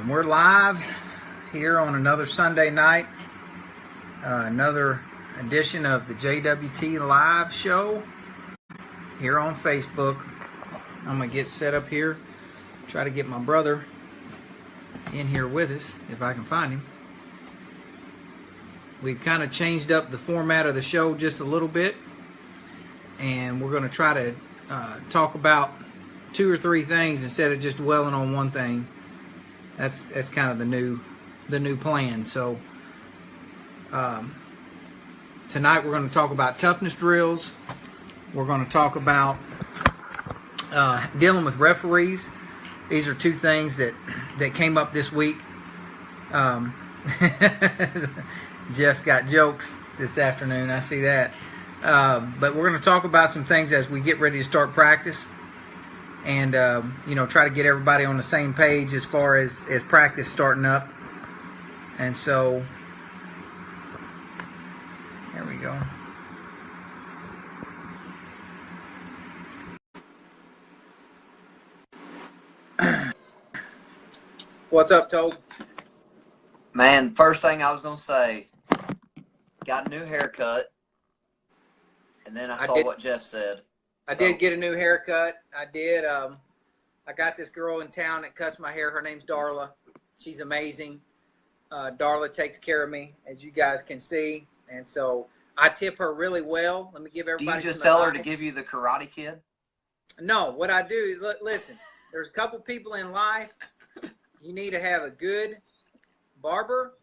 We're live here on another Sunday night, another edition of the JWT live show here on Facebook. I'm going to get set up here, try to get my brother in here with us if I can find him. We've kind of changed up the format of the show just a little bit, and we're going to try to talk about two or three things instead of just dwelling on one thing. That's kind of the new plan. So tonight we're going to talk about toughness drills. We're going to talk about dealing with referees. These are two things that came up this week. Jeff's got jokes this afternoon. I see that. But we're going to talk about some things as we get ready to start practice. And, try to get everybody on the same page as far as practice starting up. And so, there we go. What's up, Tobe? Man, first thing I was going to say, got a new haircut. And then I saw what Jeff said. I did get a new haircut. I did. I got this girl in town that cuts my hair. Her name's Darla. She's amazing. Darla takes care of me, as you guys can see. And so I tip her really well. Let me give everybody. Do you just tell her to give you the Karate Kid? No, what I do, listen, there's a couple people in life. You need to have a good barber,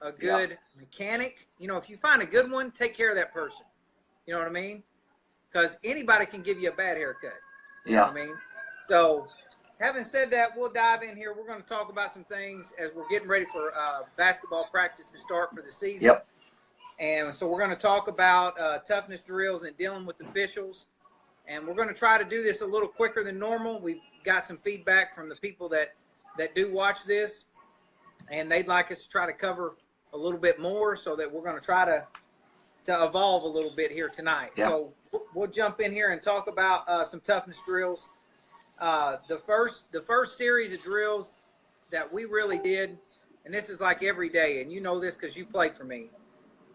a good mechanic. If you find a good one, take care of that person. You know what I mean? Because anybody can give you a bad haircut. You know what I mean? So, having said that, we'll dive in here. We're going to talk about some things as we're getting ready for basketball practice to start for the season. Yep. And so we're going to talk about toughness drills and dealing with officials. And we're going to try to do this a little quicker than normal. We've got some feedback from the people that do watch this. And they'd like us to try to cover a little bit more so that we're going to try to evolve a little bit here tonight. Yep. So we'll jump in here and talk about some toughness drills. The first series of drills that we really did, and this is like every day, and you know this because you played for me,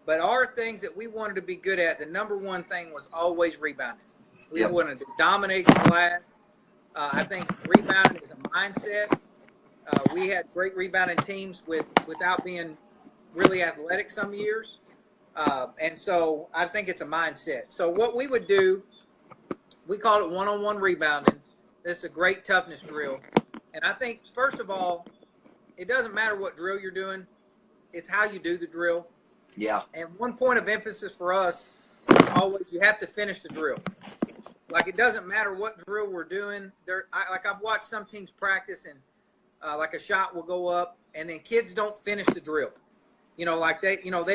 but our things that we wanted to be good at, the number one thing was always rebounding. We wanted to dominate the glass. I think rebounding is a mindset. We had great rebounding teams without being really athletic some years. And so I think it's a mindset. So what we would do, we call it one-on-one rebounding. This is a great toughness drill. And I think, first of all, it doesn't matter what drill you're doing. It's how you do the drill. Yeah. And one point of emphasis for us is always you have to finish the drill. Like, it doesn't matter what drill we're doing. I've watched some teams practice and like a shot will go up and then kids don't finish the drill. They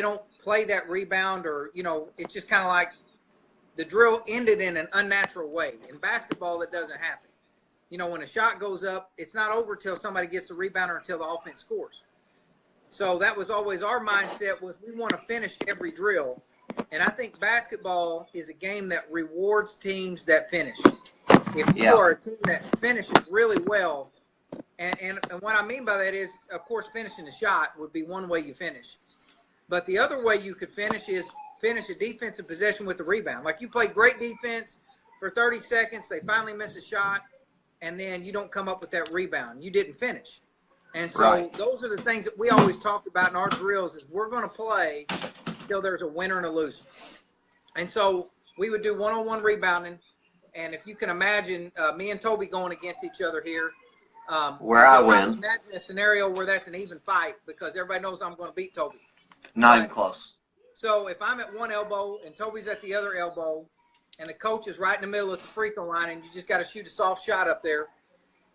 don't play that rebound or, it's just kind of like the drill ended in an unnatural way. In basketball, that doesn't happen. When a shot goes up, it's not over till somebody gets the rebound or until the offense scores. So that was always our mindset, was we want to finish every drill. And I think basketball is a game that rewards teams that finish. If you are a team that finishes really well, and what I mean by that is, of course, finishing the shot would be one way you finish. But the other way you could finish is finish a defensive possession with a rebound. Like, you play great defense for 30 seconds, they finally miss a shot, and then you don't come up with that rebound. You didn't finish. And so those are the things that we always talked about in our drills, is we're going to play till there's a winner and a loser. And so we would do one-on-one rebounding. And if you can imagine me and Toby going against each other here, where I win. Imagine a scenario where that's an even fight, because everybody knows I'm going to beat Toby. Not even close. So if I'm at one elbow and Toby's at the other elbow, and the coach is right in the middle of the free throw line, and you just got to shoot a soft shot up there,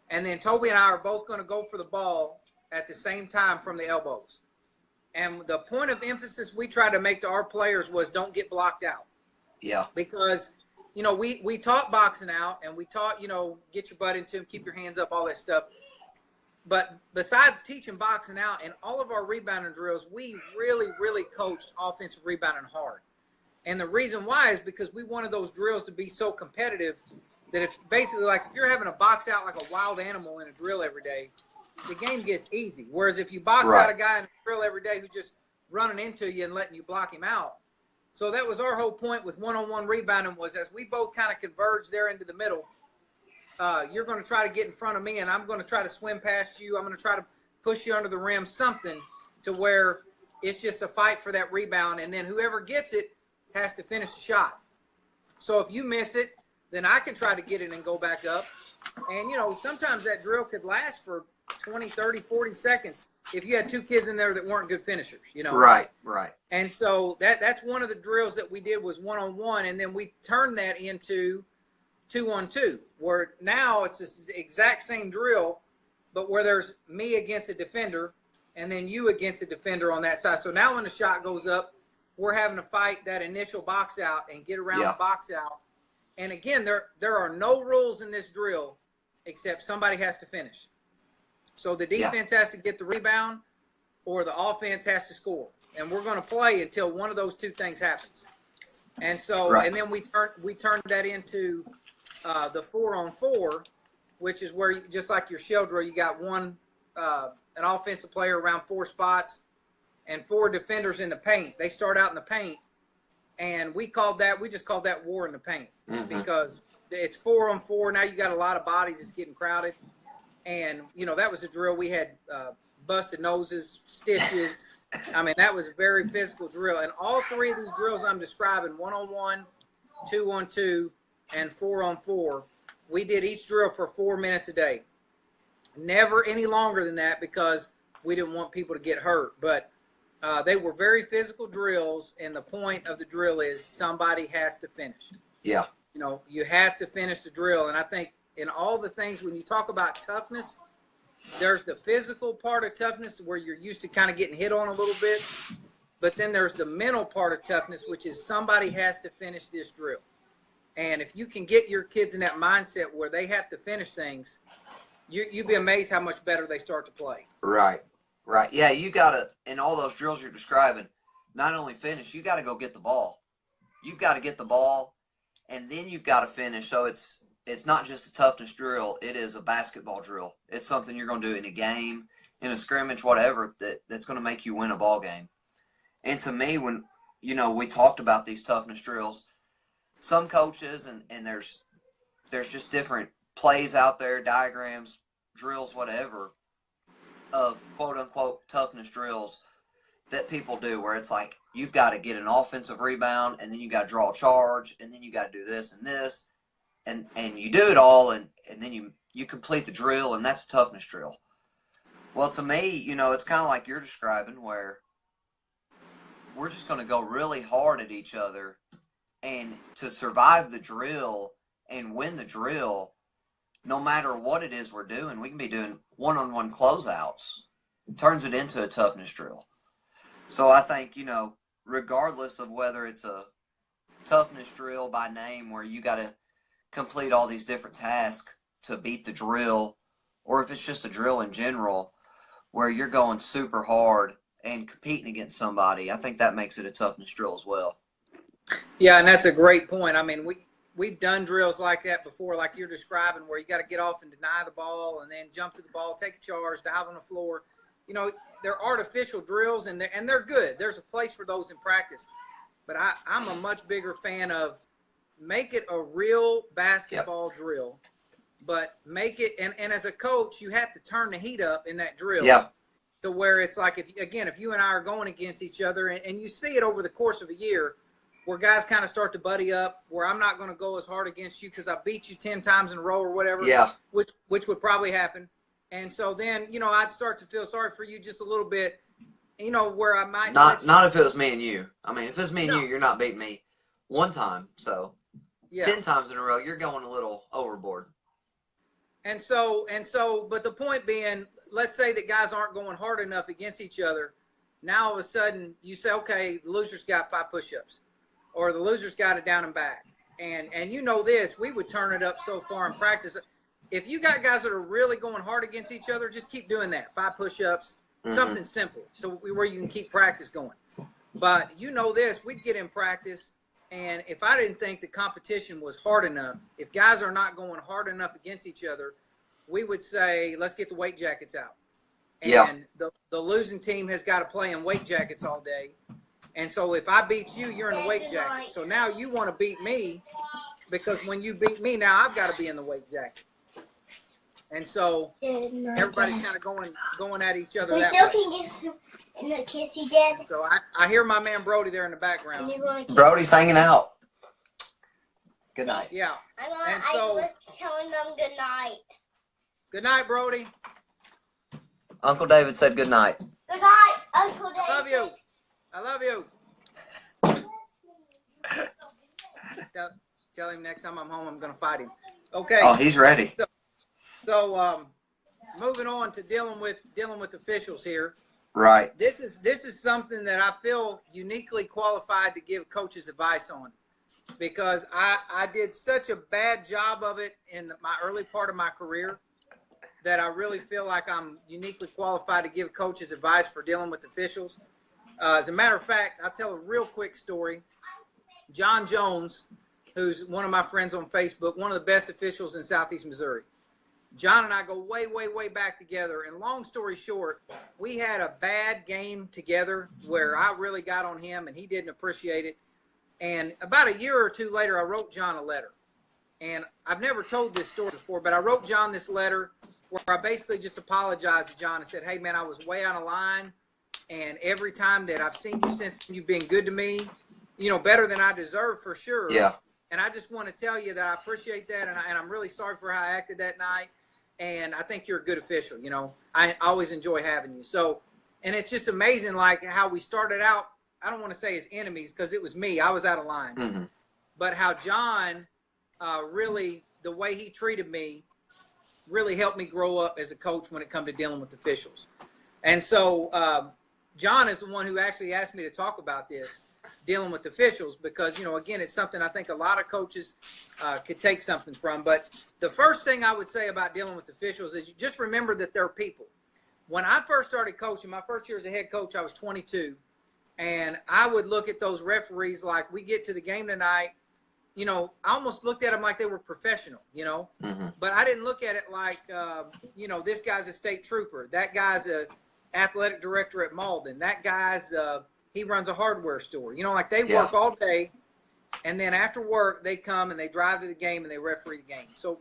and then Toby and I are both going to go for the ball at the same time from the elbows. And the point of emphasis we tried to make to our players was don't get blocked out. Yeah. Because we taught boxing out, and we taught, get your butt into him, keep your hands up, all that stuff. But besides teaching boxing out and all of our rebounding drills, we really, really coached offensive rebounding hard. And the reason why is because we wanted those drills to be so competitive that if you're having a box out like a wild animal in a drill every day, the game gets easy. Whereas if you box Right. out a guy in a drill every day who's just running into you and letting you block him out. So that was our whole point with one-on-one rebounding, was as we both kind of converged there into the middle, you're going to try to get in front of me, and I'm going to try to swim past you. I'm going to try to push you under the rim, something to where it's just a fight for that rebound, and then whoever gets it has to finish the shot. So if you miss it, then I can try to get it and go back up. And, you know, sometimes that drill could last for 20, 30, 40 seconds if you had two kids in there that weren't good finishers, you know. Right. And so that's one of the drills that we did, was one-on-one, and then we turned that into 2-on-2, where now it's the exact same drill, but where there's me against a defender and then you against a defender on that side. So now when the shot goes up, we're having to fight that initial box out and get around the box out. And again, there are no rules in this drill except somebody has to finish. So the defense has to get the rebound or the offense has to score. And we're going to play until one of those two things happens. And so, and then we turned that into the 4-on-4, which is where, just like your shell drill, you got an offensive player around 4 spots and 4 defenders in the paint. They start out in the paint, and we just called that war in the paint, because it's 4-on-4. Now you got a lot of bodies. It's getting crowded. And, you know, that was a drill. We had busted noses, stitches. I mean, that was a very physical drill. And all 3 of these drills I'm describing, 1-on-1, 2-on-2, and 4-on-4, we did each drill for 4 minutes a day. Never any longer than that, because we didn't want people to get hurt. But they were very physical drills, and the point of the drill is somebody has to finish. Yeah. You know, you have to finish the drill. And I think in all the things, when you talk about toughness, there's the physical part of toughness where you're used to kind of getting hit on a little bit. But then there's the mental part of toughness, which is somebody has to finish this drill. And if you can get your kids in that mindset where they have to finish things, you'd be amazed how much better they start to play. Right. Yeah, you got to, in all those drills you're describing, not only finish, you got to go get the ball. You've got to get the ball, and then you've got to finish. So it's not just a toughness drill. It is a basketball drill. It's something you're going to do in a game, in a scrimmage, whatever, that's going to make you win a ball game. And to me, when, you know, we talked about these toughness drills, some coaches, and there's just different plays out there, diagrams, drills, whatever, of quote-unquote toughness drills that people do, where it's like you've got to get an offensive rebound, and then you got to draw a charge, and then you got to do this and this, and you do it all, and then you complete the drill, and that's a toughness drill. Well, to me, you know, it's kind of like you're describing, where we're just going to go really hard at each other, and to survive the drill and win the drill, no matter what it is we're doing, we can be doing one-on-one closeouts. It turns it into a toughness drill. So I think, you know, regardless of whether it's a toughness drill by name where you got to complete all these different tasks to beat the drill, or if it's just a drill in general where you're going super hard and competing against somebody, I think that makes it a toughness drill as well. Yeah, and that's a great point. I mean, we've done drills like that before, like you're describing, where you got to get off and deny the ball and then jump to the ball, take a charge, dive on the floor. You know, they're artificial drills, and they're good. There's a place for those in practice. But I'm a much bigger fan of make it a real basketball drill, but make it – and as a coach, you have to turn the heat up in that drill to where it's like, if you and I are going against each other, and you see it over the course of a year, where guys kind of start to buddy up, where I'm not going to go as hard against you because I beat you 10 times in a row or whatever, which would probably happen. And so then, you know, I'd start to feel sorry for you just a little bit, you know, where I might not if it was me and you. I mean, if it was me and you, you're not beating me one time. So 10 times in a row, you're going a little overboard. And so, but the point being, let's say that guys aren't going hard enough against each other. Now all of a sudden you say, okay, the loser's got 5 push-ups. Or the loser's got it down and back. And you know this, we would turn it up so far in practice. If you got guys that are really going hard against each other, just keep doing that. 5 push-ups, something simple, so where you can keep practice going. But you know this, we'd get in practice, and if I didn't think the competition was hard enough, if guys are not going hard enough against each other, we would say, let's get the weight jackets out. And Yeah. the losing team has got to play in weight jackets all day. And so if I beat you, you're in the weight jacket. So now you want to beat me because when you beat me, now I've got to be in the weight jacket. And so everybody's kind of going at each other that way. We still can get a kissy, Dad. So I hear my man Brody there in the background. Brody's hanging out. Good night. Yeah. I was telling them good night. Good night, Brody. Uncle David said good night. Good night, Uncle David. I love you. I love you. Tell him next time I'm home, I'm going to fight him. Okay. Oh, he's ready. So moving on to dealing with officials here. Right. This is something that I feel uniquely qualified to give coaches advice on, because I did such a bad job of it in my early part of my career that I really feel like I'm uniquely qualified to give coaches advice for dealing with officials. As a matter of fact, I'll tell a real quick story. John Jones, who's one of my friends on Facebook, one of the best officials in Southeast Missouri. John and I go way, way, way back together. And long story short, we had a bad game together where I really got on him and he didn't appreciate it. And about a year or two later, I wrote John a letter. And I've never told this story before, but I wrote John this letter where I basically just apologized to John and said, hey, man, I was way out of line. And every time that I've seen you since, you've been good to me, better than I deserve for sure. Yeah. And I just want to tell you that I appreciate that. And I'm really sorry for how I acted that night. And I think you're a good official. I always enjoy having you. So, and it's just amazing, like how we started out. I don't want to say as enemies because it was me. I was out of line. Mm-hmm. But how John really, the way he treated me, really helped me grow up as a coach when it comes to dealing with officials. And so John is the one who actually asked me to talk about this, dealing with officials, because, again, it's something I think a lot of coaches could take something from. But the first thing I would say about dealing with officials is you just remember that they're people. When I first started coaching, my first year as a head coach, I was 22. And I would look at those referees like, we get to the game tonight, I almost looked at them like they were professional, Mm-hmm. But I didn't look at it like, this guy's a state trooper. That guy's a athletic director at Malden. That guy's, he runs a hardware store. Like they work all day. And then after work, they come and they drive to the game and they referee the game. So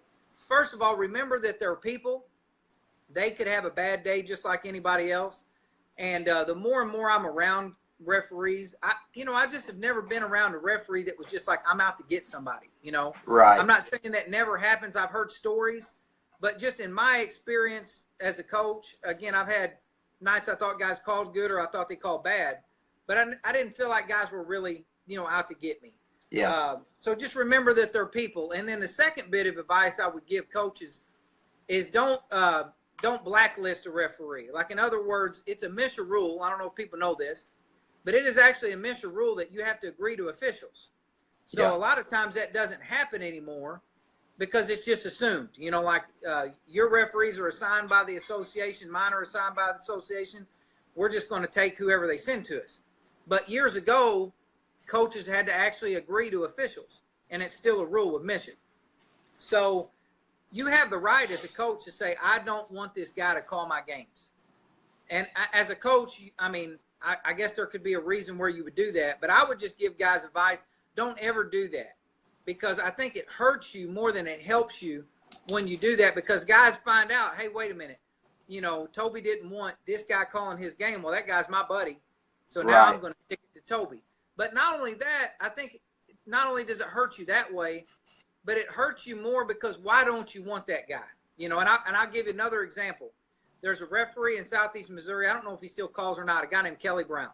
first of all, remember that they're people. They could have a bad day just like anybody else. And the more and more I'm around referees, I just have never been around a referee that was just like, I'm out to get somebody, Right. I'm not saying that never happens. I've heard stories, but just in my experience as a coach, again, I've had nights I thought guys called good or I thought they called bad, but I didn't feel like guys were really, out to get me. Yeah. So just remember that they're people. And then the second bit of advice I would give coaches is don't blacklist a referee. Like, in other words, it's a MSHA rule. I don't know if people know this, but it is actually a MSHA rule that you have to agree to officials. So a lot of times that doesn't happen anymore because it's just assumed, your referees are assigned by the association, mine are assigned by the association. We're just going to take whoever they send to us. But years ago, coaches had to actually agree to officials, and it's still a rule with MSHA. So you have the right as a coach to say, I don't want this guy to call my games. And as a coach, I guess there could be a reason where you would do that, but I would just give guys advice. Don't ever do that, because I think it hurts you more than it helps you when you do that, because guys find out, hey, wait a minute, Toby didn't want this guy calling his game. Well, that guy's my buddy. So now I'm going to stick it to Toby. But not only that, I think not only does it hurt you that way, but it hurts you more because why don't you want that guy? And I'll give you another example. There's a referee in Southeast Missouri. I don't know if he still calls or not, a guy named Kelly Brown.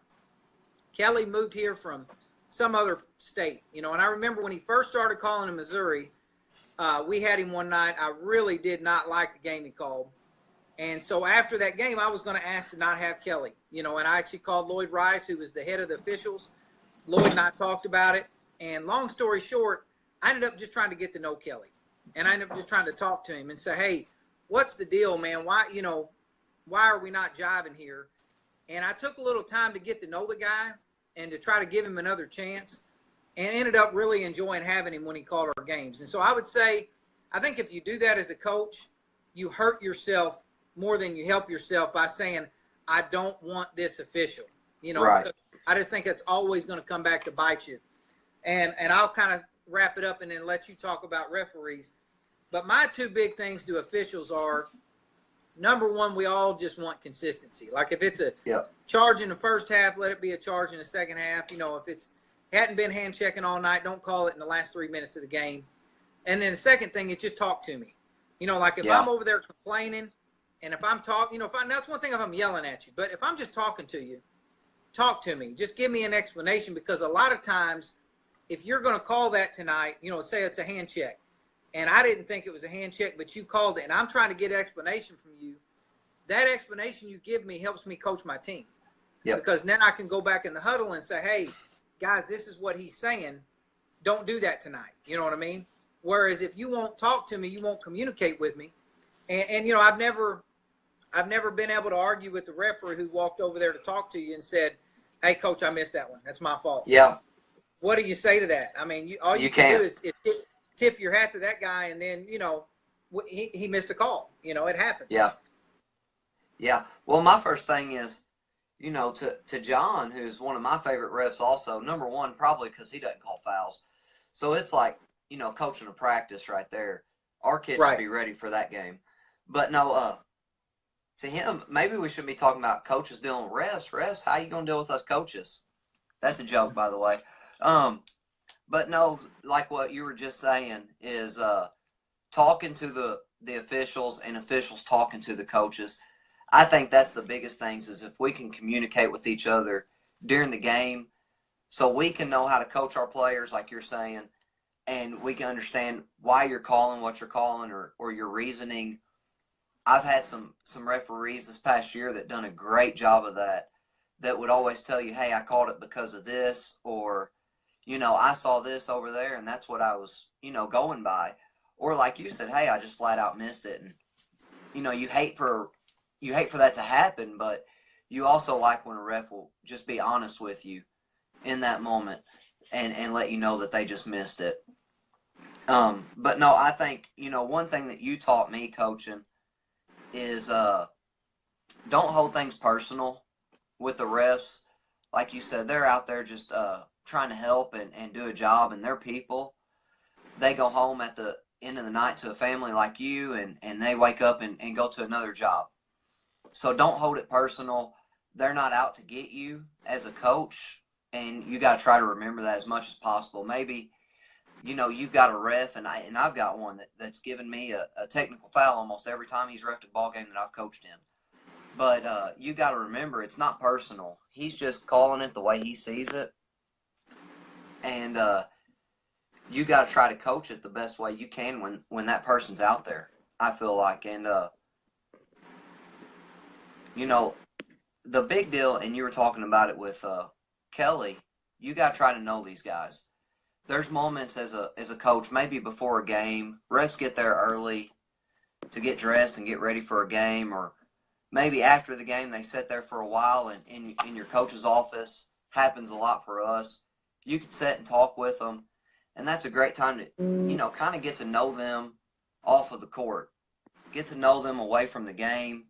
Kelly moved here from some other state, and I remember when he first started calling in Missouri, we had him one night. I really did not like the game he called. And so after that game, I was going to ask to not have Kelly, and I actually called Lloyd Rice, who was the head of the officials. Lloyd and I talked about it. And long story short, I ended up just trying to get to know Kelly. And I ended up just trying to talk to him and say, hey, what's the deal, man? Why are we not jiving here? And I took a little time to get to know the guy and to try to give him another chance, and ended up really enjoying having him when he called our games. And so I would say, I think if you do that as a coach, you hurt yourself more than you help yourself by saying, I don't want this official. You know, right. I just think that's always going to come back to bite you. And I'll kind of wrap it up and then let you talk about referees. But my two big things to officials are, number one, we all just want consistency. Like if it's a charge in the first half, let it be a charge in the second half. You know, if it's hadn't been hand checking all night, don't call it in the last 3 minutes of the game. And then the second thing is just talk to me. You know, like if I'm over there complaining and if I'm talking, you know, that's one thing if I'm yelling at you. But if I'm just talking to you, talk to me. Just give me an explanation, because a lot of times if you're going to call that tonight, you know, say it's a hand check, and I didn't think it was a hand check, but you called it, and I'm trying to get an explanation from you, that explanation you give me helps me coach my team. Because then I can go back in the huddle and say, hey, guys, this is what he's saying. Don't do that tonight. You know what I mean? Whereas if you won't talk to me, you won't communicate with me. And you know, I've never been able to argue with the referee who walked over there to talk to you and said, hey, coach, I missed that one. That's my fault. Yeah. What do you say to that? I mean, all you can do is tip your hat to that guy, and then, you know, he missed a call. You know, it happens. Yeah. Yeah. Well, my first thing is, you know, to John, who's one of my favorite refs also, number one, probably because he doesn't call fouls. So it's like, you know, coaching a practice right there. Our kids should be ready for that game. But no, to him, maybe we shouldn't be talking about coaches dealing with refs. Refs, how you going to deal with us coaches? That's a joke, by the way. But no, like what you were just saying is talking to the officials and officials talking to the coaches. I think that's the biggest things, is if we can communicate with each other during the game so we can know how to coach our players, like you're saying, and we can understand why you're calling what you're calling, or your reasoning. I've had some referees this past year that done a great job of that would always tell you, hey, I called it because of this, or, you know, I saw this over there and that's what I was, you know, going by. Or like you said, hey, I just flat out missed it. And, you know, you hate for that to happen, but you also like when a ref will just be honest with you in that moment and let you know that they just missed it. But no, I think, you know, one thing that you taught me coaching is don't hold things personal with the refs. Like you said, they're out there just trying to help and do a job, and they're people. They go home at the end of the night to a family like you, and they wake up and go to another job. So don't hold it personal. They're not out to get you as a coach, and you got to try to remember that as much as possible. Maybe, you know, you've got a ref, and I've got one that's given me a technical foul almost every time he's refed a ball game that I've coached in. But you got to remember, it's not personal. He's just calling it the way he sees it, and you got to try to coach it the best way you can when that person's out there, I feel like. And you know, the big deal, and you were talking about it with Kelly, you got to try to know these guys. There's moments as a coach, maybe before a game, refs get there early to get dressed and get ready for a game, or maybe after the game they sit there for a while in your coach's office. Happens a lot for us. You can sit and talk with them, and that's a great time to, you know, kind of get to know them off of the court. Get to know them away from the game,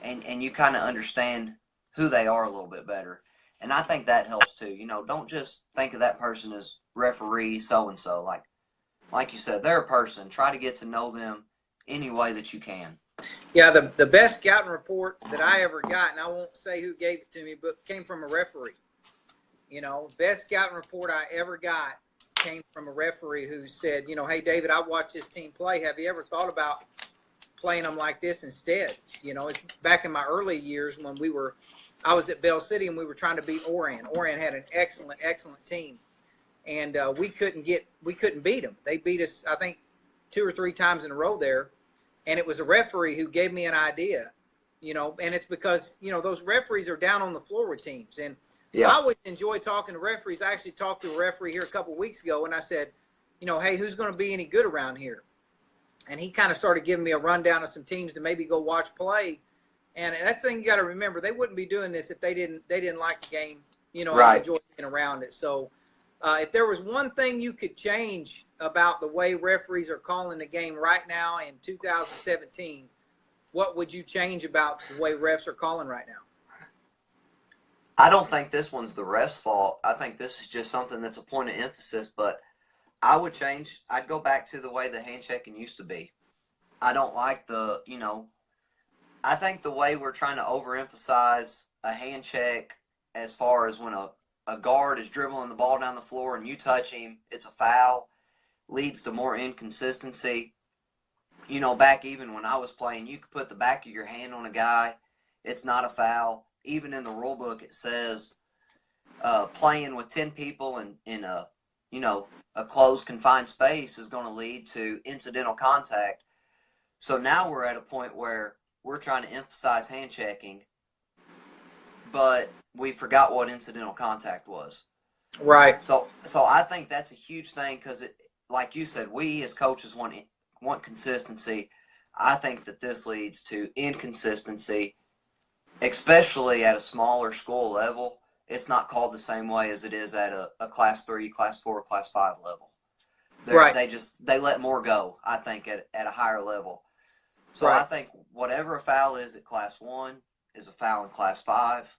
and you kind of understand who they are a little bit better. And I think that helps too. You know, don't just think of that person as referee so-and-so. Like you said, they're a person. Try to get to know them any way that you can. Yeah, the best scouting report that I ever got, and I won't say who gave it to me, but came from a referee. You know, best scouting report I ever got came from a referee who said, you know, hey, David, I watched this team play. Have you ever thought about playing them like this instead? You know, it's back in my early years when I was at Bell City and we were trying to beat Oran. Oran had an excellent team, and we couldn't beat them. They beat us, I think, 2 or 3 times in a row there, and it was a referee who gave me an idea, you know, and it's because, you know, those referees are down on the floor with teams. And I always enjoy talking to referees. I actually talked to a referee here a couple of weeks ago, and I said, you know, hey, who's going to be any good around here? And he kind of started giving me a rundown of some teams to maybe go watch play. And that's the thing you got to remember. They wouldn't be doing this if they didn't like the game, you know, and enjoy being around it. So If there was one thing you could change about the way referees are calling the game right now in 2017, what would you change about the way refs are calling right now? I don't think this one's the ref's fault. I think this is just something that's a point of emphasis, but I would change. I'd go back to the way the hand checking used to be. I don't like I think the way we're trying to overemphasize a hand check as far as when a guard is dribbling the ball down the floor and you touch him, it's a foul, leads to more inconsistency. Back even when I was playing, you could put the back of your hand on a guy, it's not a foul. Even in the rule book, it says playing with 10 people in a closed, confined space is going to lead to incidental contact. So now we're at a point where we're trying to emphasize hand checking, but we forgot what incidental contact was. Right. So I think that's a huge thing because, like you said, we as coaches want consistency. I think that this leads to inconsistency, especially at a smaller school level. It's not called the same way as it is at a Class 3, Class 4, Class 5 level. Right. They let more go, I think, at a higher level. So right. I think whatever a foul is at Class 1 is a foul in Class 5.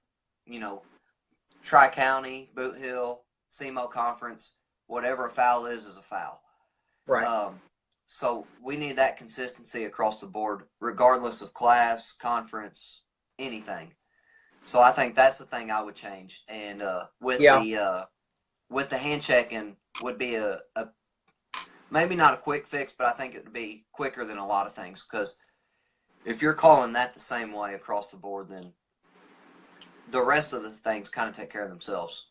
Tri-County, Boot Hill, SEMO Conference, whatever a foul is a foul. Right. So we need that consistency across the board, regardless of class, conference, anything. So I think that's the thing I would change. And with the hand checking would be a maybe not a quick fix, but I think it would be quicker than a lot of things. Because if you're calling that the same way across the board, then the rest of the things kind of take care of themselves.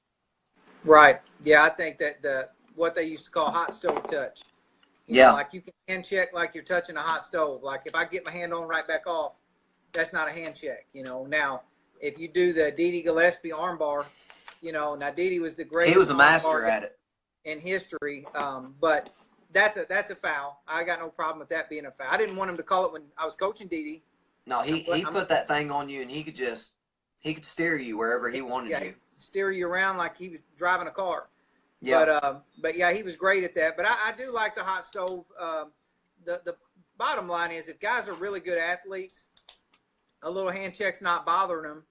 Right. Yeah, I think that what they used to call hot stove touch. You know, like you can hand check like you're touching a hot stove. Like if I get my hand on right back off, that's not a hand check. Now if you do the Didi Gillespie armbar, now Didi was the greatest. He was a master at it in history. But that's a foul. I got no problem with that being a foul. I didn't want him to call it when I was coaching Didi. No, he put that thing on you, and he could steer you wherever he wanted you. Steer you around like he was driving a car. Yeah. But yeah, he was great at that. But I do like the hot stove. The bottom line is if guys are really good athletes, a little hand check's not bothering them.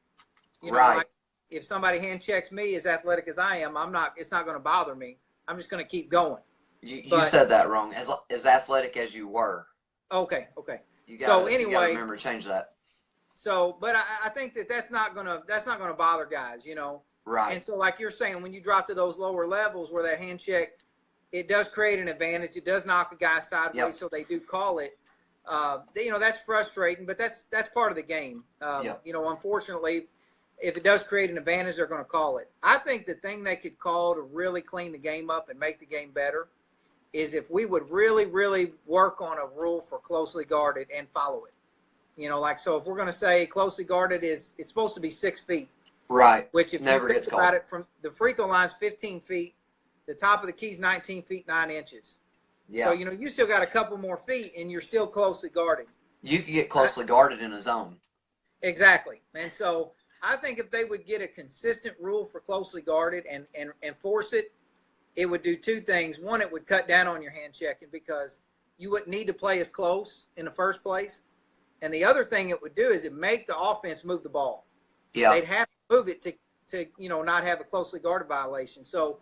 Right. Like if somebody hand checks me as athletic as I am, it's not going to bother me. I'm just going to keep going. You said that wrong. As athletic as you were. Okay. You gotta remember to change that. So, but I think that's not gonna bother guys, Right. And so, like you're saying, when you drop to those lower levels where that hand check, it does create an advantage. It does knock a guy sideways, so they do call it. That's frustrating, but that's part of the game. Unfortunately, if it does create an advantage, they're going to call it. I think the thing they could call to really clean the game up and make the game better is if we would really, really work on a rule for closely guarded and follow it. So if we're going to say closely guarded it's supposed to be 6 feet. Right. Which if never you gets think about called. it, from the free throw line's 15 feet, the top of the key's 19 feet, 9 inches. Yeah. So, you still got a couple more feet and you're still closely guarded. You can get closely guarded in a zone. Exactly. And so I think if they would get a consistent rule for closely guarded and enforce it, it would do two things. One, it would cut down on your hand checking because you wouldn't need to play as close in the first place. And the other thing it would do is it make the offense move the ball. Yeah. They'd have to move it to not have a closely guarded violation. So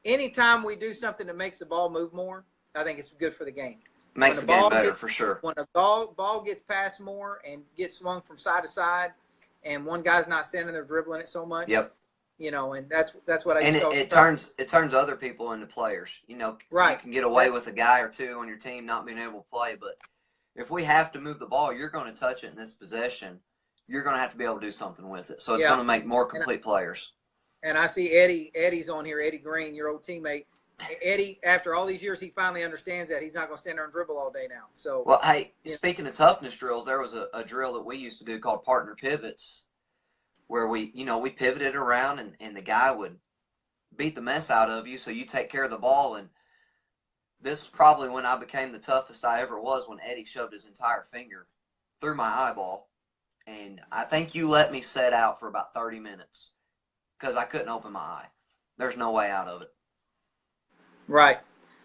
anytime we do something that makes the ball move more, I think it's good for the game. Makes the game better for sure. When a ball gets passed more and gets swung from side to side, and one guy's not standing there dribbling it so much. Yep. And that's what I. And it turns other people into players. Right. You can get away with a guy or two on your team not being able to play, but if we have to move the ball, you're going to touch it in this possession. You're going to have to be able to do something with it. So it's going to make more complete players. And I see Eddie's on here, Eddie Green, your old teammate. Eddie, after all these years, he finally understands that he's not going to stand there and dribble all day now. So, well, hey, speaking of toughness drills, there was a drill that we used to do called partner pivots, where we pivoted around and the guy would beat the mess out of you, so you take care of the ball. And this was probably when I became the toughest I ever was, when Eddie shoved his entire finger through my eyeball. And I think you let me set out for about 30 minutes because I couldn't open my eye. There's no way out of it. Right.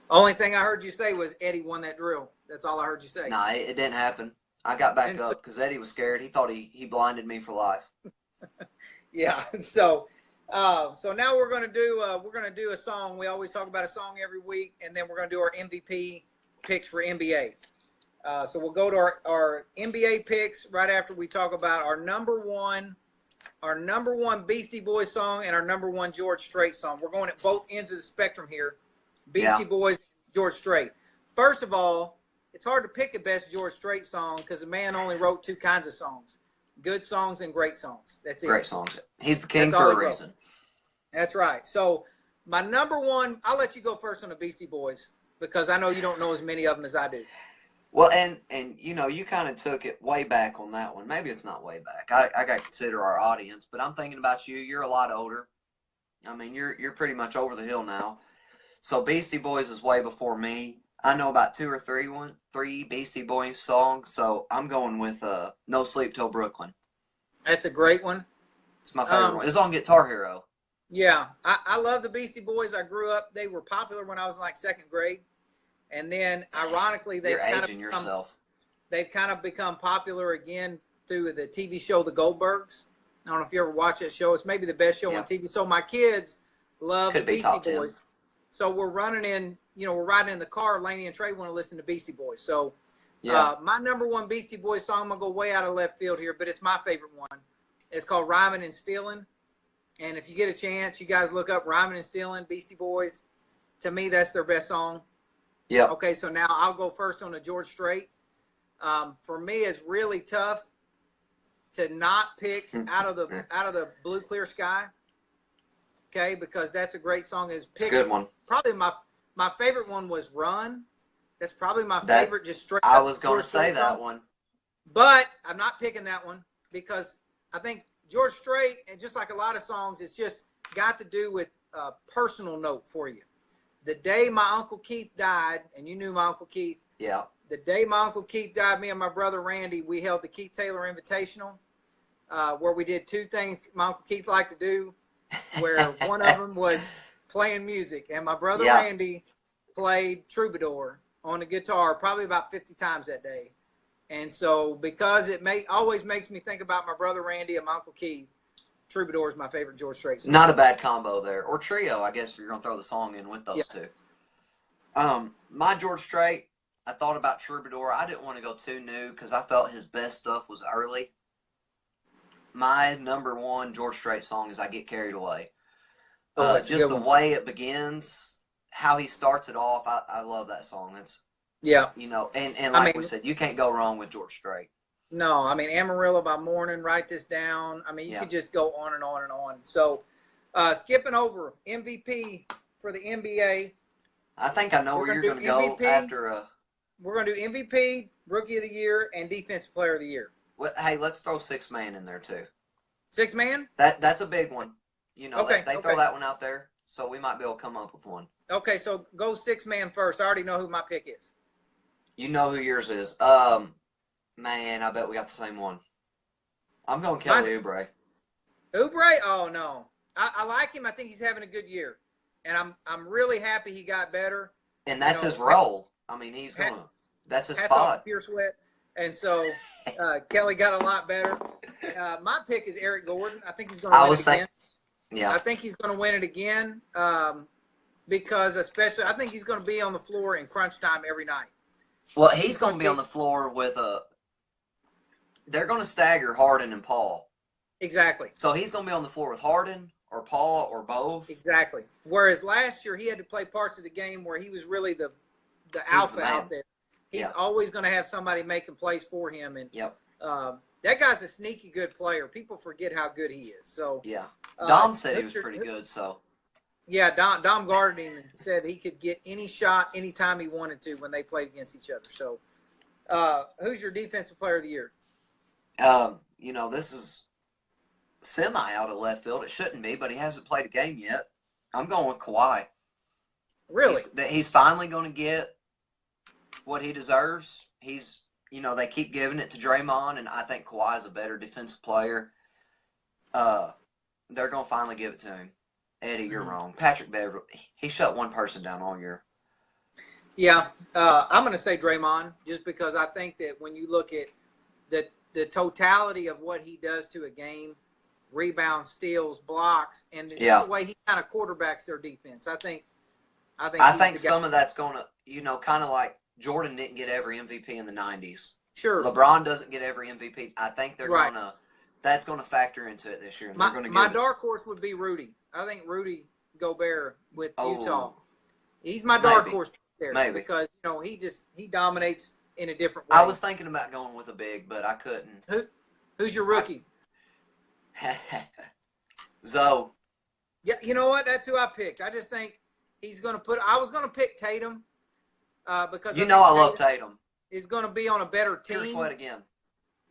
Only thing I heard you say was Eddie won that drill. That's all I heard you say. Nah, it didn't happen. I got back up because Eddie was scared. He thought he blinded me for life. Yeah. So, so now we're gonna do a song. We always talk about a song every week, and then we're gonna do our MVP picks for NBA. So we'll go to our NBA picks right after we talk about our number one Beastie Boys song and our number one George Strait song. We're going at both ends of the spectrum here. Beastie Boys, George Strait. First of all, it's hard to pick a best George Strait song because the man only wrote two kinds of songs: good songs and great songs. That's it. Great songs. He's the king for a reason. That's right. So my number one, I'll let you go first on the Beastie Boys because I know you don't know as many of them as I do. Well, and you know, you kind of took it way back on that one. Maybe it's not way back. I got to consider our audience, but I'm thinking about you. You're a lot older. I mean, you're pretty much over the hill now. So Beastie Boys is way before me. I know about two or three Beastie Boys songs. So I'm going with No Sleep Till Brooklyn. That's a great one. It's my favorite one. It's on Guitar Hero. Yeah, I love the Beastie Boys. I grew up. They were popular when I was in like second grade. And then, ironically, they've kind of become popular again through the TV show The Goldbergs. I don't know if you ever watch that show. It's maybe the best show on TV. So my kids love the Beastie Boys. So we're riding in the car. Lainey and Trey want to listen to Beastie Boys. So my number one Beastie Boys song, I'm going to go way out of left field here, but it's my favorite one. It's called Rhyming and Stealing. And if you get a chance, you guys look up Rhyming and Stealing, Beastie Boys. To me, that's their best song. Yeah. Okay, so now I'll go first on the George Strait. For me, it's really tough to not pick out of the Blue Clear Sky. Okay, because that's a great song. It's a good one. Probably my favorite one was Run. That's probably my favorite. Just straight. I was going to say that one, but I'm not picking that one because I think George Strait, and just like a lot of songs, it's just got to do with a personal note for you. The day my Uncle Keith died, and you knew my Uncle Keith. Yeah. The day my Uncle Keith died, me and my brother Randy, we held the Keith Taylor Invitational, where we did two things my Uncle Keith liked to do, where one of them was playing music. And my brother Randy played Troubadour on the guitar probably about 50 times that day. And so because it always makes me think about my brother Randy and my Uncle Keith, Troubadour is my favorite George Strait song. Not a bad combo there. Or trio, I guess, if you're going to throw the song in with those two. My George Strait, I thought about Troubadour. I didn't want to go too new because I felt his best stuff was early. My number one George Strait song is I Get Carried Away. Just the way it begins, how he starts it off, I love that song. It's, you know, and like we said, you can't go wrong with George Strait. No, I mean, Amarillo by Morning, Write This Down. I mean, you could just go on and on and on. So, skipping over MVP for the NBA. I think I know where you're going to go after We're going to do MVP, Rookie of the Year, and Defensive Player of the Year. Well, hey, let's throw six man in there, too. Six man? That's a big one. You know, they throw that one out there, so we might be able to come up with one. Okay, so go six man first. I already know who my pick is. You know who yours is. Man, I bet we got the same one. I'm going Kelly Oubre. Oubre? Oh, no. I like him. I think he's having a good year. And I'm really happy he got better. And that's his role. I mean, that's his spot. Pure sweat. And so Kelly got a lot better. My pick is Eric Gordon. I think he's going to win it again. Yeah. I think he's going to win it again because I think he's going to be on the floor in crunch time every night. Well, he's going to be on the floor with they're going to stagger Harden and Paul. Exactly. So he's going to be on the floor with Harden or Paul or both. Exactly. Whereas last year he had to play parts of the game where he was really the alpha out there. He's always going to have somebody making plays for him. And that guy's a sneaky good player. People forget how good he is. So Dom said he was pretty good. So Dom guarded him and said he could get any shot anytime he wanted to when they played against each other. So who's your Defensive Player of the Year? You know, this is semi out of left field. It shouldn't be, but he hasn't played a game yet. I'm going with Kawhi. Really? He's finally going to get what he deserves. They keep giving it to Draymond, and I think Kawhi is a better defensive player. They're going to finally give it to him. Eddie, you're wrong. Patrick Beverly, he shut one person down all year. Yeah, I'm going to say Draymond, just because I think that when you look at the totality of what he does to a game, rebounds, steals, blocks, and just the way he kind of quarterbacks their defense, I think some of that's going to, kind of like Jordan didn't get every MVP in the 90s. Sure. LeBron doesn't get every MVP. I think they're right. That's going to factor into it this year. And my dark horse would be Rudy. I think Rudy Gobert with Utah. He's my dark horse there. Maybe. Because, he dominates in a different way. I was thinking about going with a big, but I couldn't. Who's your rookie? Zoe. Yeah, you know what? That's who I picked. I just think he's going to I was going to pick Tatum because I love Tatum. He's going to be on a better team. Pure sweat again.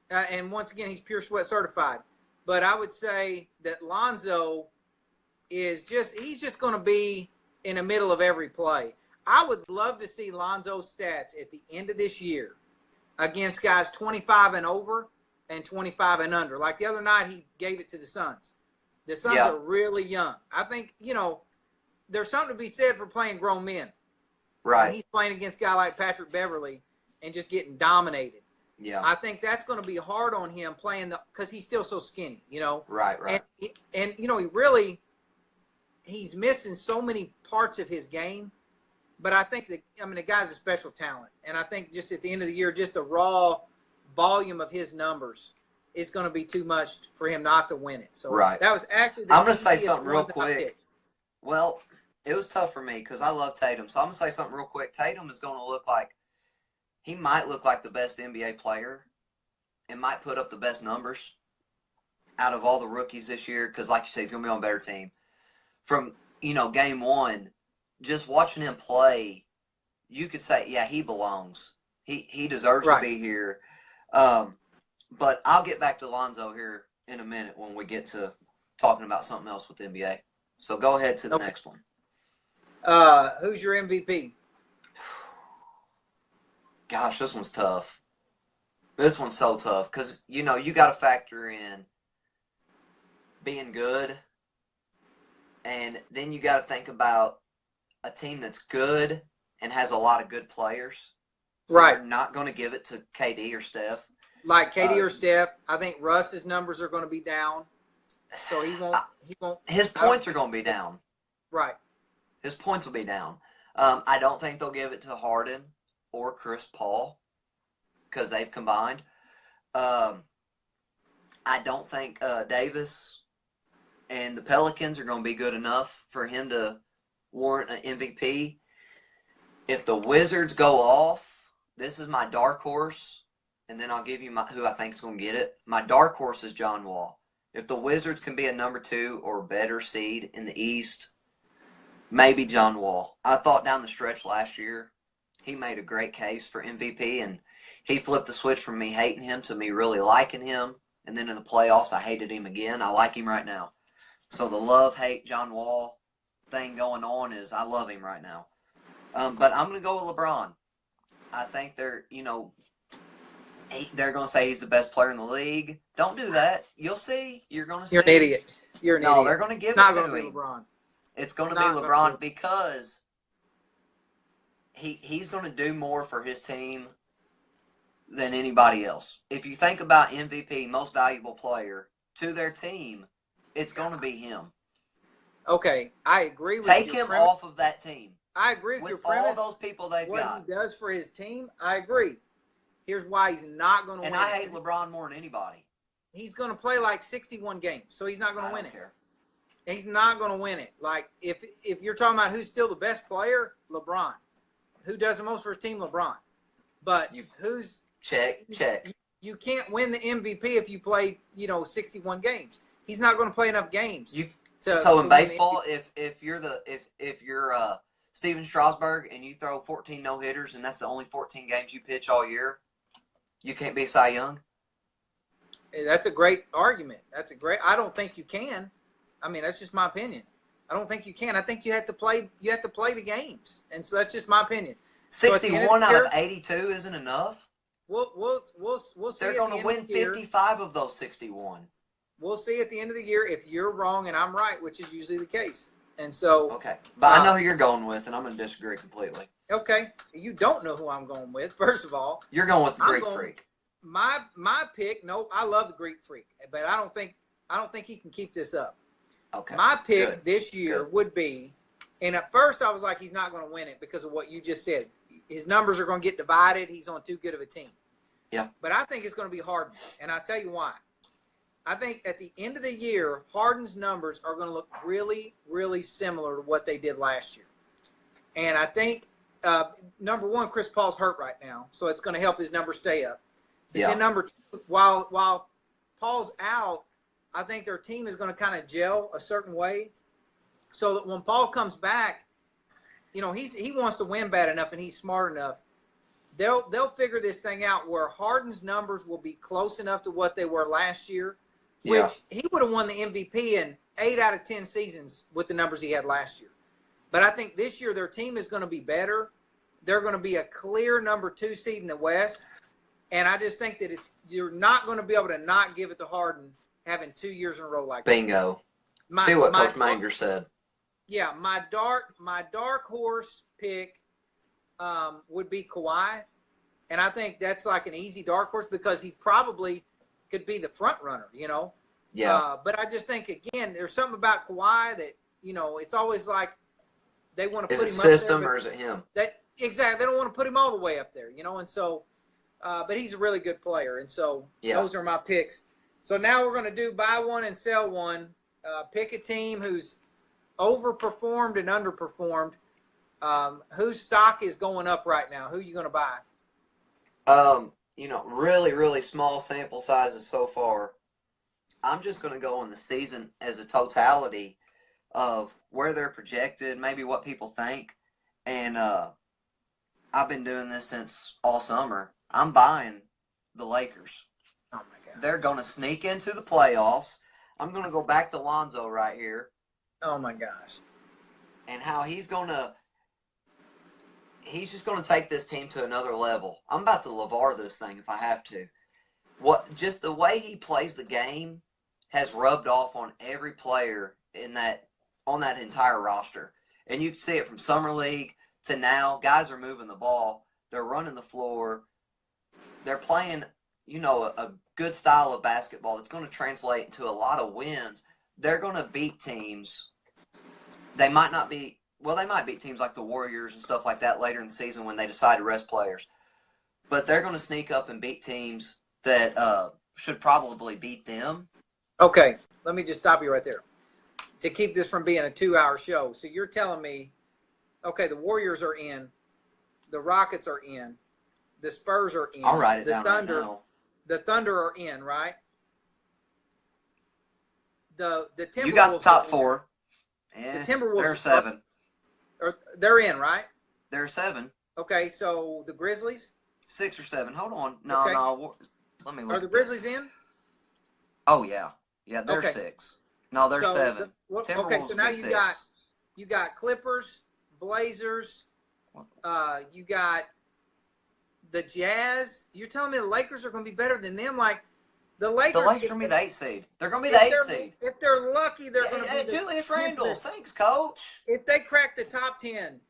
And once again, he's pure sweat certified. But I would say that Lonzo he's just going to be in the middle of every play. I would love to see Lonzo's stats at the end of this year against guys 25 and over and 25 and under. Like the other night, he gave it to the Suns. The Suns are really young. I think, there's something to be said for playing grown men. Right. And he's playing against a guy like Patrick Beverly and just getting dominated. Yeah. I think that's going to be hard on him playing because he's still so skinny, Right. And he's missing so many parts of his game. But I think the guy's a special talent. And I think just at the end of the year, just the raw volume of his numbers is going to be too much for him not to win it. So that was actually I'm going to say something real quick. Well, it was tough for me because I love Tatum. So I'm going to say something real quick. Tatum is going to he might look like the best NBA player and might put up the best numbers out of all the rookies this year because, like you say, he's going to be on a better team. From, game one, just watching him play, you could say, yeah, he belongs. He deserves to be here. But I'll get back to Lonzo here in a minute when we get to talking about something else with the NBA. So go ahead to the next one. Who's your MVP? Gosh, this one's tough. This one's so tough because, you got to factor in being good, and then you got to think about a team that's good and has a lot of good players. So right. They're not going to give it to KD or Steph. Like KD or Steph, I think Russ's numbers are going to be down, so he won't. His points are going to be down. Right. His points will be down. I don't think they'll give it to Harden or Chris Paul because they've combined. I don't think Davis and the Pelicans are going to be good enough for him to warrant an MVP. If the Wizards go off, this is my dark horse, and then I'll give you who I think is going to get it. My dark horse is John Wall. If the Wizards can be a number 2 or better seed in the East, maybe John Wall. I thought down the stretch last year, he made a great case for MVP, and he flipped the switch from me hating him to me really liking him. And then in the playoffs, I hated him again. I like him right now. So the love-hate John Wall thing going on is I love him right now. But I'm going to go with LeBron. I think they're going to say he's the best player in the league. Don't do that. You'll see. You're going to see. You're an idiot. You're an idiot. No, they're going to give it to him. LeBron. It's going to be LeBron because he's going to do more for his team than anybody else. If you think about MVP, most valuable player, to their team, it's going to be him. Okay, I agree with Take him off of that team. I agree with your premise. All those people they've got. What he does for his team, I agree. Here's why he's not going to win. And I hate LeBron more than anybody. He's going to play like 61 games, so he's not going to win it. He's not going to win it. Like, if you're talking about who's still the best player, LeBron. Who does the most for his team? LeBron. But who's check. You can't win the MVP if you play, 61 games. He's not going to play enough games. So in baseball, if you're Steven Strasburg and you throw 14 no-hitters and that's the only 14 games you pitch all year, you can't be Cy Young? That's a great argument. I don't think you can. I mean, that's just my opinion. I don't think you can. I think you have to play the games. And so that's just my opinion. 61 out of 82 isn't enough? We'll see. They're going to win 55 of those 61. We'll see at the end of the year if you're wrong and I'm right, which is usually the case. And so okay, but I know who you're going with, and I'm going to disagree completely. Okay, you don't know who I'm going with. First of all, you're going with the Greek Freak. My pick. No, I love the Greek Freak, but I don't think he can keep this up. Okay. My pick this year would be, and at first I was like, he's not going to win it because of what you just said. His numbers are going to get divided. He's on too good of a team. Yeah. But I think it's going to be Harden, and I'll tell you why. I think at the end of the year, Harden's numbers are going to look really, really similar to what they did last year. And I think, number one, Chris Paul's hurt right now, so it's going to help his numbers stay up. Yeah. And number two, while Paul's out, I think their team is going to kind of gel a certain way so that when Paul comes back, he wants to win bad enough and he's smart enough. They'll figure this thing out where Harden's numbers will be close enough to what they were last year, which he would have won the MVP in 8 out of 10 seasons with the numbers he had last year. But I think this year their team is going to be better. They're going to be a clear number 2 seed in the West. And I just think that you're not going to be able to not give it to Harden having 2 years in a row like that. Bingo. See what Coach Manger said. Yeah, my dark horse pick would be Kawhi. And I think that's like an easy dark horse because he probably could be the front runner, Yeah. But I just think, again, there's something about Kawhi that, it's always like they want to put him up there. Is it system or is it him? Exactly. They don't want to put him all the way up there, and so but he's a really good player. And so those are my picks. So now we're going to do buy one and sell one. Pick a team who's overperformed and underperformed. Whose stock is going up right now? Who are you going to buy? Really, really small sample sizes so far. I'm just going to go on the season as a totality of where they're projected, maybe what people think. And I've been doing this since all summer. I'm buying the Lakers. Oh, my God. They're going to sneak into the playoffs. I'm going to go back to Lonzo right here. Oh, my gosh. And how he's just going to take this team to another level. I'm about to LeVar this thing if I have to. Just the way he plays the game has rubbed off on every player on that entire roster. And you can see it from Summer League to now. Guys are moving the ball. They're running the floor. They're playing, a good style of basketball that's going to translate into a lot of wins. They're going to beat teams. They might beat teams like the Warriors and stuff like that later in the season when they decide to rest players. But they're going to sneak up and beat teams that should probably beat them. Okay, let me just stop you right there. To keep this from being a 2-hour show. So you're telling me, okay, the Warriors are in, the Rockets are in, the Spurs are in. I'll write it down Thunder, right now. The Thunder are in, right? The Timberwolves. You got the top 4. The Timberwolves. They're 7. They're in, right? They're 7. Okay, so the Grizzlies? 6 or 7. Hold on. No. Let me look. Are the Grizzlies in? Oh, yeah. Yeah, they're 6. No, they're 7. Okay, so now you got Clippers, Blazers, you got the Jazz. You're telling me the Lakers are going to be better than them? Like, the Lakers are going to be the 8th seed. They're going to be the 8th seed. If they're lucky, they're going to be Julius Randle. Thanks, Coach. If they crack the top 10,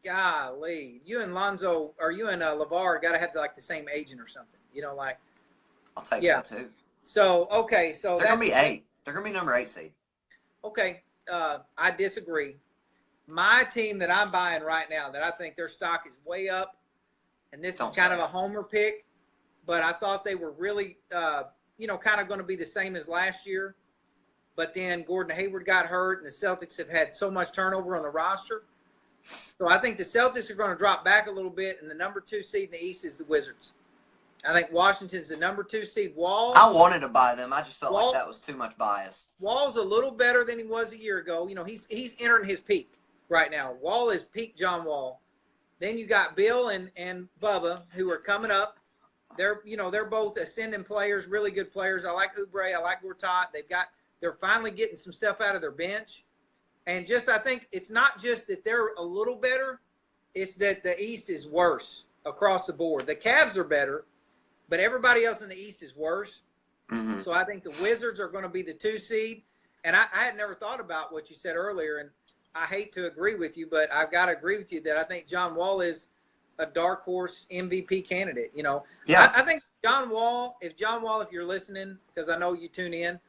golly, you and Lonzo or you and LeVar got to have like the same agent or something. I'll take that too. So okay, so they're going to be 8. They're going to be number 8 seed. Okay, I disagree. My team that I'm buying right now, that I think their stock is way up, and this is kind of a homer pick, but I thought they were really, kind of going to be the same as last year. But then Gordon Hayward got hurt, and the Celtics have had so much turnover on the roster. So I think the Celtics are going to drop back a little bit, and the number 2 seed in the East is the Wizards. I think Washington's the number 2 seed. Wall. I wanted to buy them. I just felt like that was too much bias. Wall's a little better than he was a year ago. He's entering his peak right now. Wall is peak John Wall. Then you got Bill and Bubba who are coming up. They're both ascending players, really good players. I like Oubre. I like Gortat. They're finally getting some stuff out of their bench. And I think it's not just that they're a little better. It's that the East is worse across the board. The Cavs are better, but everybody else in the East is worse. Mm-hmm. So I think the Wizards are going to be the 2 seed. And I had never thought about what you said earlier, and I hate to agree with you, but I've got to agree with you that I think John Wall is a dark horse MVP candidate. You know, Yeah. I think John Wall, if you're listening, because I know you tune in,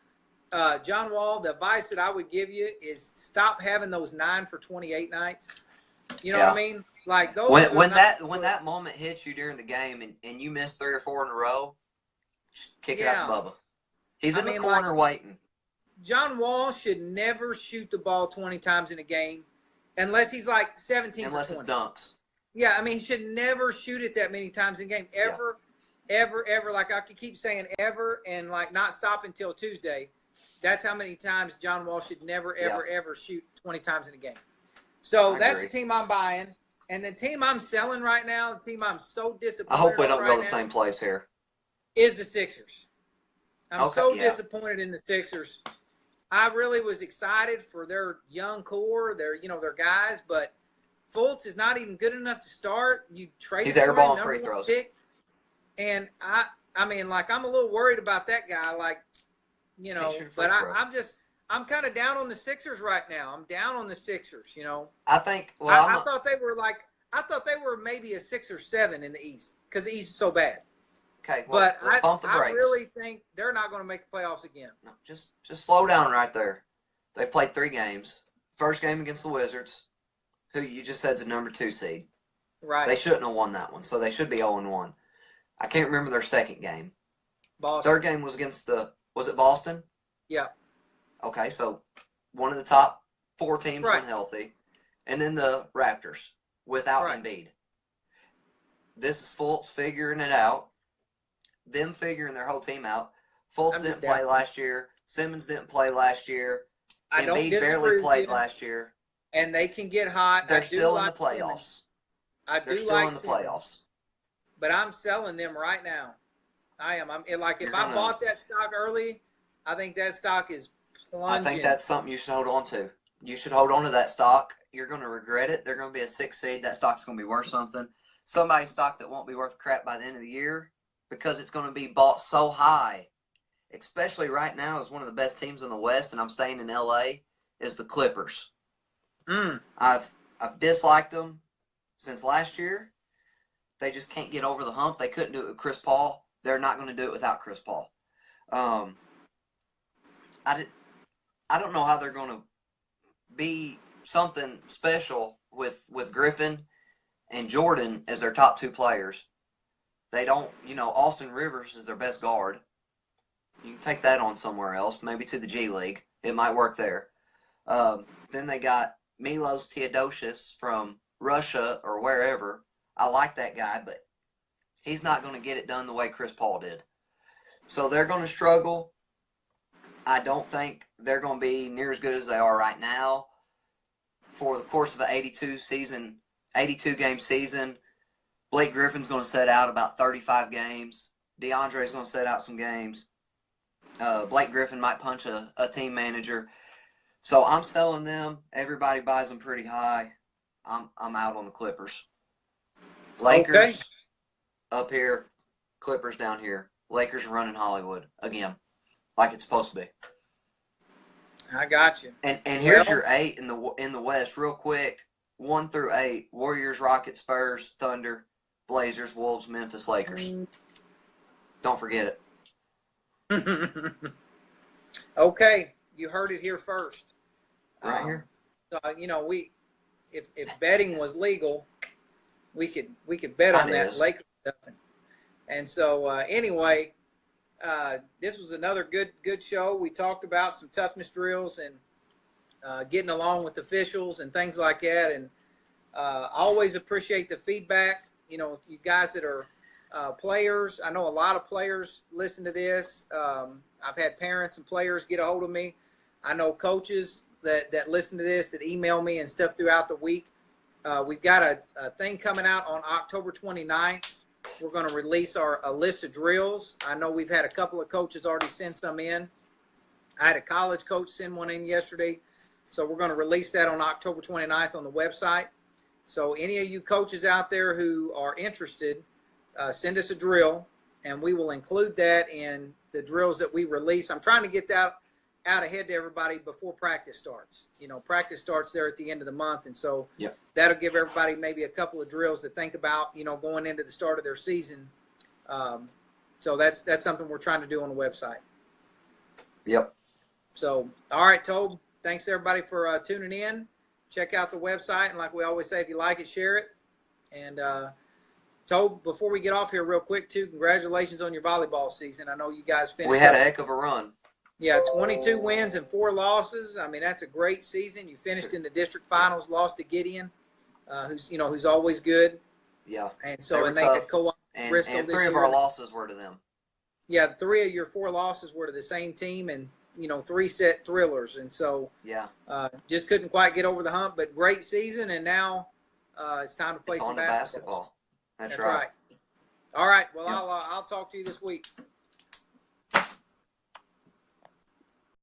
John Wall, the advice that I would give you is stop having those 9 for 28 nights. You know what I mean? Like go when that moment hits you during the game and you miss 3 or 4 in a row, kick it out to Bubba. He's in the corner waiting. John Wall should never shoot the ball 20 times in a game unless he's like 17 unless for 20. It's dunks. Yeah, I mean, he should never shoot it that many times in a game. Ever. Like I could keep saying ever and like not stop until Tuesday. That's how many times John Wall should never, ever shoot 20 times in a game. So that's the team I'm buying. And the team I'm selling right now, the team I'm so disappointed I hope we don't right go the now, same place here. is the Sixers. I'm disappointed in the Sixers. I really was excited for their young core, their guys, but Fultz is not even good enough to start. You trade He's airballing free throws. Pick, and I mean, like I'm a little worried about that guy, like, you know, but I'm kind of down on the Sixers right now. I'm down on the Sixers, you know. I think I thought they were maybe a 6 or 7 in the East because the East is so bad. Okay, well, but bump the brakes. I really think they're not going to make the playoffs again. No, just slow down right there. They played 3 games. First game against the Wizards, who you just said is a number 2 seed. Right. They shouldn't have won that one, so they should be 0-1. I can't remember their second game. Boston. Third game was against was it Boston? Yeah. Okay, so one of the top 4 teams right. went healthy. And then the Raptors without Embiid. This is Fultz figuring it out. Them figuring their whole team out. Fultz didn't play last year. Simmons didn't play last year. Embiid barely played last year. And they can get hot. They're still in the playoffs. They're still in the playoffs. But I'm selling them right now. I am. If I bought that stock early, I think that stock is plunging. I think that's something you should hold on to. You should hold on to that stock. You're going to regret it. They're going to be a 6 seed. That stock's going to be worth something. Somebody's stock that won't be worth crap by the end of the year because it's going to be bought so high, especially right now as one of the best teams in the West, and I'm staying in L.A., is the Clippers. I've disliked them since last year. They just can't get over the hump. They couldn't do it with Chris Paul. They're not going to do it without Chris Paul. I don't know how they're going to be something special with Griffin and Jordan as their top 2 players. They don't, Austin Rivers is their best guard. You can take that on somewhere else, maybe to the G League. It might work there. Then they got Milos Teodosic from Russia or wherever. I like that guy, but he's not going to get it done the way Chris Paul did. So they're going to struggle. I don't think they're going to be near as good as they are right now. For the course of an 82-game season, Blake Griffin's going to set out about 35 games. DeAndre's going to set out some games. Blake Griffin might punch a team manager. So I'm selling them. Everybody buys them pretty high. I'm out on the Clippers. Lakers up here, Clippers down here. Lakers are running Hollywood again, like it's supposed to be. I got you. And here's your 8 in the West, real quick. 1 through 8: Warriors, Rockets, Spurs, Thunder, Blazers, Wolves, Memphis, Lakers. Don't forget it. Okay, you heard it here first. Right here. So if betting was legal, we could bet on that Lakers stuff. And so anyway, this was another good show. We talked about some toughness drills and getting along with officials and things like that. And I always appreciate the feedback. You guys that are players. I know a lot of players listen to this. I've had parents and players get a hold of me. I know coaches that listen to this, that email me and stuff throughout the week. We've got a thing coming out on October 29th. We're going to release a list of drills. I know we've had a couple of coaches already send some in. I had a college coach send one in yesterday. So we're going to release that on October 29th on the website. So any of you coaches out there who are interested, send us a drill, and we will include that in the drills that we release. I'm trying to get that out ahead to everybody before practice starts. You know, practice starts there at the end of the month, and so that'll give everybody maybe a couple of drills to think about, you know, going into the start of their season. So that's something we're trying to do on the website. Yep. So, all right, Tobe, thanks everybody for tuning in. Check out the website, and like we always say, if you like it, share it. And Tobe, before we get off here real quick, too, congratulations on your volleyball season. I know you guys finished. We had a heck of a run. Yeah, 22 wins and 4 losses. I mean, that's a great season. You finished in the district finals, lost to Gideon, who's always good. Yeah. And so they had co-op Bristol and this 3 of year. our losses were to them. Yeah, 3 of your 4 losses were to the same team, and 3-set thrillers. And so just couldn't quite get over the hump. But great season, and now it's time to play some basketball. That's right. All right. Well, I'll talk to you this week.